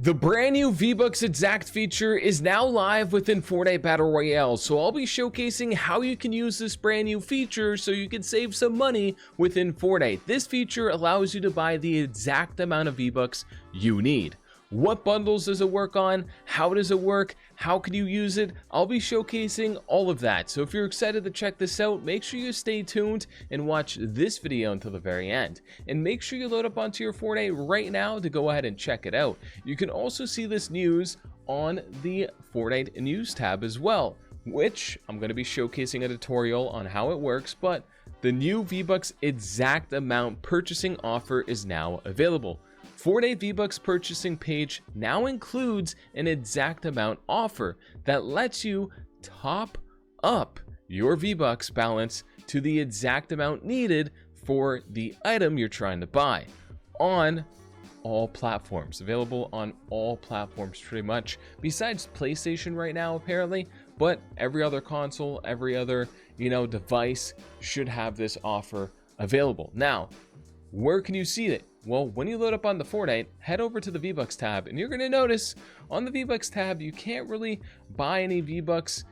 The brand new VBUCKS Exact feature is now live within Fortnite Battle Royale, so I'll be showcasing how you can use this brand new feature so you can save some money within Fortnite. This feature allows you to buy the exact amount of VBUCKS you need. What bundles does it work on? How does it work? How can you use it? I'll be showcasing all of that. So if you're excited to check this out, make sure you stay tuned and watch this video until the very end. And make sure you load up onto your Fortnite right now to go ahead and check it out. You can also see this news on the Fortnite News tab as well, which I'm going to be showcasing a tutorial on how it works, but the new VBUCKS Exact Amount purchasing offer is now available. Fortnite VBUCKS purchasing page now includes an exact amount offer that lets you top up your VBUCKS balance to the exact amount needed for the item you're trying to buy on all platforms. Available on all platforms pretty much, besides PlayStation right now apparently, but every other console, every other device should have this offer available. Now, where can you see it? Well, when you load up on the Fortnite, head over to the VBUCKS tab, and you're going to notice on the VBUCKS tab, you can't really buy any VBUCKS,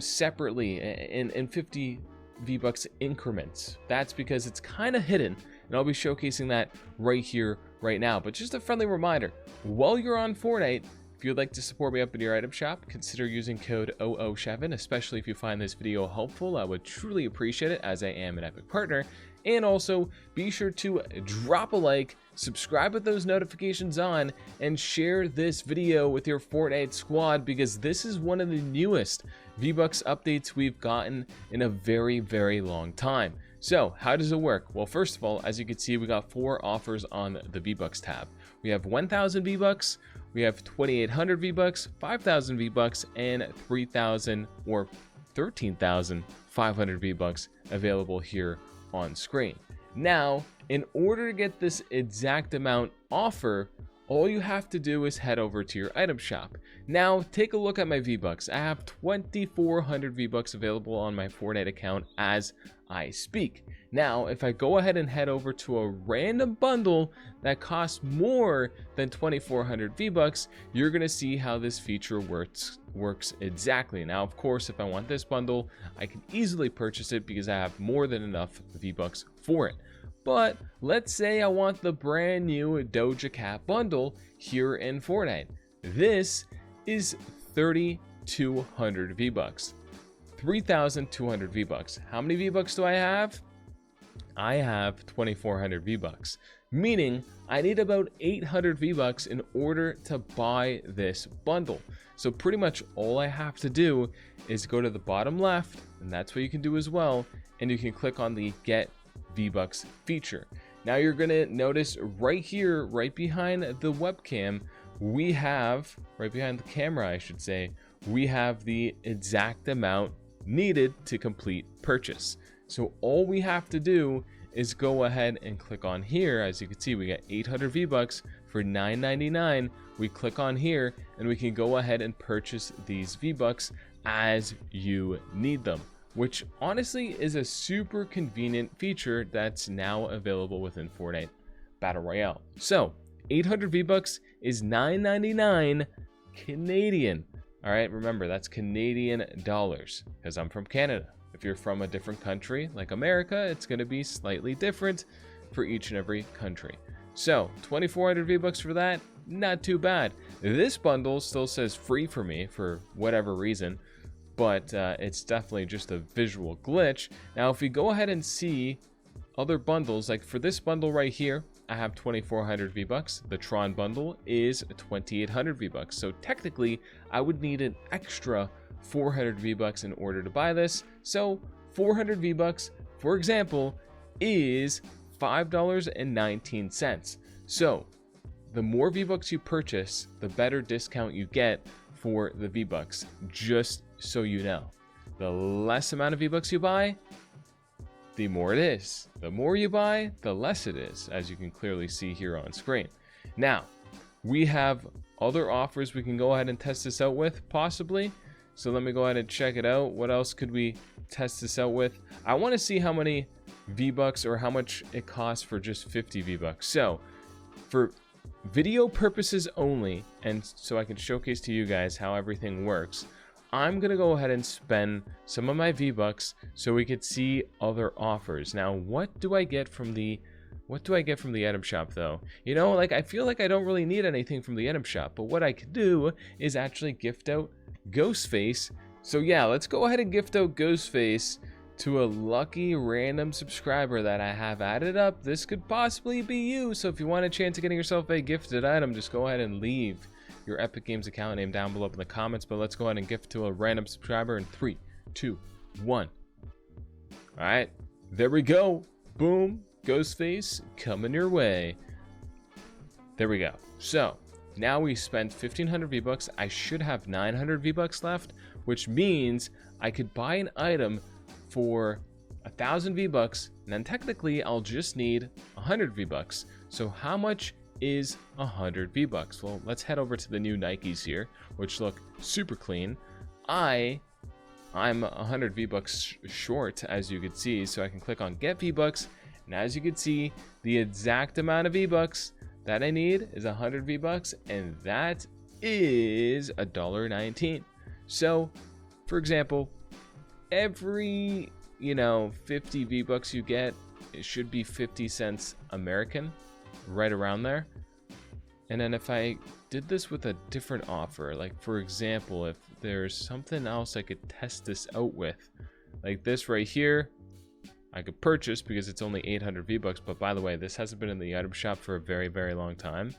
separately in 50 VBUCKS increments. That's because it's kind of hidden, and I'll be showcasing that right here, right now. But just a friendly reminder, while you're on Fortnite, if you'd like to support me up in your item shop, consider using code oShven, especially if you find this video helpful. I would truly appreciate it, as I am an Epic partner. And also, be sure to drop a like, subscribe with those notifications on, and share this video with your Fortnite squad, because this is one of the newest VBUCKS updates we've gotten in a very, very long time. So, how does it work? Well, first of all, as you can see, we got 4 offers on the VBUCKS tab. We have 1,000 VBUCKS, we have 2,800 VBUCKS, 5,000 VBUCKS, and 3,000 or 13,500 VBUCKS available here on screen. Now, in order to get this exact amount offer, all you have to do is head over to your item shop. Now, take a look at my VBUCKS. I have 2,400 VBUCKS available on my Fortnite account as I speak. Now, if I go ahead and head over to a random bundle that costs more than 2,400 VBUCKS, you're going to see how this feature works exactly. Now, of course, if I want this bundle, I can easily purchase it because I have more than enough VBUCKS for it. But let's say I want the brand new Doja Cat bundle here in Fortnite. This is 3,200 VBUCKS. 3,200 VBUCKS. How many VBUCKS do I have? I have 2,400 VBUCKS, meaning I need about 800 VBUCKS in order to buy this bundle. So pretty much all I have to do is go to the bottom left, and that's what you can do as well, and you can click on the Get VBUCKS feature. Now you're gonna notice right here, right behind the webcam, we have, right behind the camera I should say, we have the exact amount needed to complete purchase. So all we have to do is go ahead and click on here. As you can see, we got 800 VBUCKS for $9.99. We click on here and we can go ahead and purchase these VBUCKS as you need them, which honestly is a super convenient feature that's now available within Fortnite Battle Royale. So 800 VBUCKS is $9.99 Canadian. All right, remember that's Canadian dollars because I'm from Canada. If you're from a different country like America, it's going to be slightly different for each and every country. So 2,400 VBUCKS for that, not too bad. This bundle still says free for me for whatever reason, but it's definitely just a visual glitch. Now, if we go ahead and see other bundles, like for this bundle right here, I have 2,400 VBUCKS. The Tron bundle is 2,800 VBUCKS. So technically, I would need an extra 400 VBUCKS in order to buy this. So 400 VBUCKS, for example, is $5.19. So the more VBUCKS you purchase, the better discount you get for the VBUCKS, just so you know. The less amount of VBUCKS you buy, the more it is. The more you buy, the less it is, as you can clearly see here on screen. Now, we have other offers we can go ahead and test this out with, possibly. So let me go ahead and check it out. What else could we test this out with? I want to see how many VBUCKS or how much it costs for just 50 VBUCKS. So for video purposes only, and so I can showcase to you guys how everything works, I'm gonna go ahead and spend some of my V-Bucks so we could see other offers. Now, what do I get from the item shop though? You know, like I feel like I don't really need anything from the item shop, but what I could do is actually gift out Ghostface. So yeah, let's go ahead and gift out Ghostface to a lucky random subscriber that I have added up. This could possibly be you, so if you want a chance of getting yourself a gifted item, just go ahead and leave your Epic Games account name down below in the comments. But let's go ahead and gift to a random subscriber in 3, 2, 1. All right, there we go. Boom, Ghostface coming your way. There we go. So now we spent 1,500 V-Bucks. I should have 900 V-Bucks left, which means I could buy an item for 1,000 V-Bucks, and then technically I'll just need 100 V-Bucks. So how much is 100 V-Bucks? Well, let's head over to the new Nikes here, which look super clean. I'm 100 V-Bucks short, as you can see, so I can click on Get V-Bucks, and as you can see, the exact amount of V-Bucks that I need is 100 V-Bucks, and that is $1.19. So, for example, every 50 V-Bucks you get, it should be 50 cents American, right around there. And then if I did this with a different offer, like for example, if there's something else I could test this out with, like this right here, I could purchase because it's only 800 V-Bucks, but by the way, this hasn't been in the item shop for a very, very long time.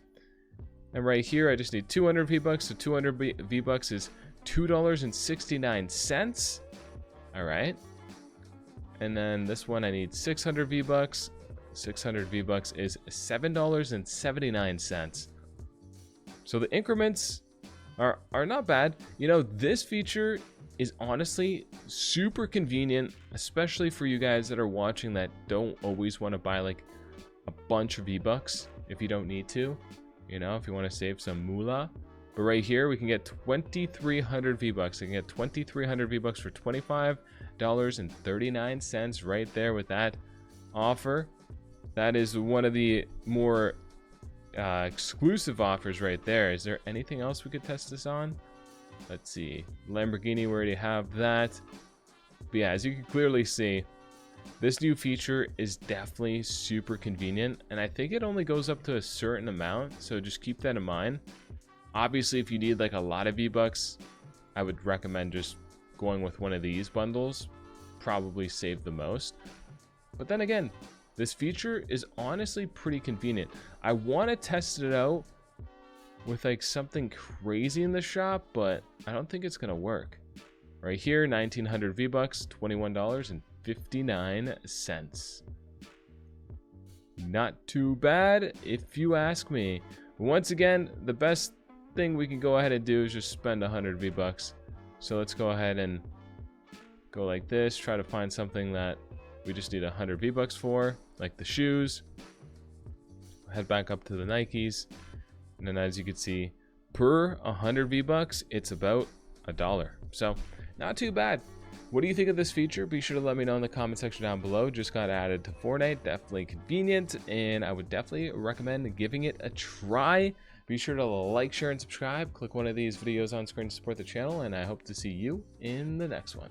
And right here, I just need 200 V-Bucks, so 200 V-Bucks is $2.69. All right. And then this one, I need 600 V-Bucks. 600 V-Bucks is $7.79. So the increments are not bad. You know, this feature is honestly super convenient, especially for you guys that are watching that don't always want to buy like a bunch of V-Bucks if you don't need to, you know, if you want to save some moolah. But right here, we can get 2,300 V-Bucks. I can get 2,300 V-Bucks for $25.39 right there with that offer. That is one of the more exclusive offers right there. Is there anything else we could test this on? Let's see. Lamborghini, we already have that. But yeah, as you can clearly see, this new feature is definitely super convenient. And I think it only goes up to a certain amount. So just keep that in mind. Obviously, if you need like a lot of V-Bucks, I would recommend just going with one of these bundles. Probably save the most. But then again, this feature is honestly pretty convenient. I want to test it out with like something crazy in the shop, but I don't think it's going to work. Right here, 1,900 V-Bucks, $21.59. Not too bad, if you ask me. Once again, the best thing we can go ahead and do is just spend 100 V-Bucks. So let's go ahead and go like this, try to find something that we just need 100 V-Bucks for, like the shoes. Head back up to the Nikes, and then as you can see, per 100 V-Bucks, it's about $1. So not too bad. What do you think of this feature? Be sure to let me know in the comment section down below. Just got added to Fortnite, definitely convenient, and I would definitely recommend giving it a try. Be sure to like, share, and subscribe. Click one of these videos on screen to support the channel, and I hope to see you in the next one.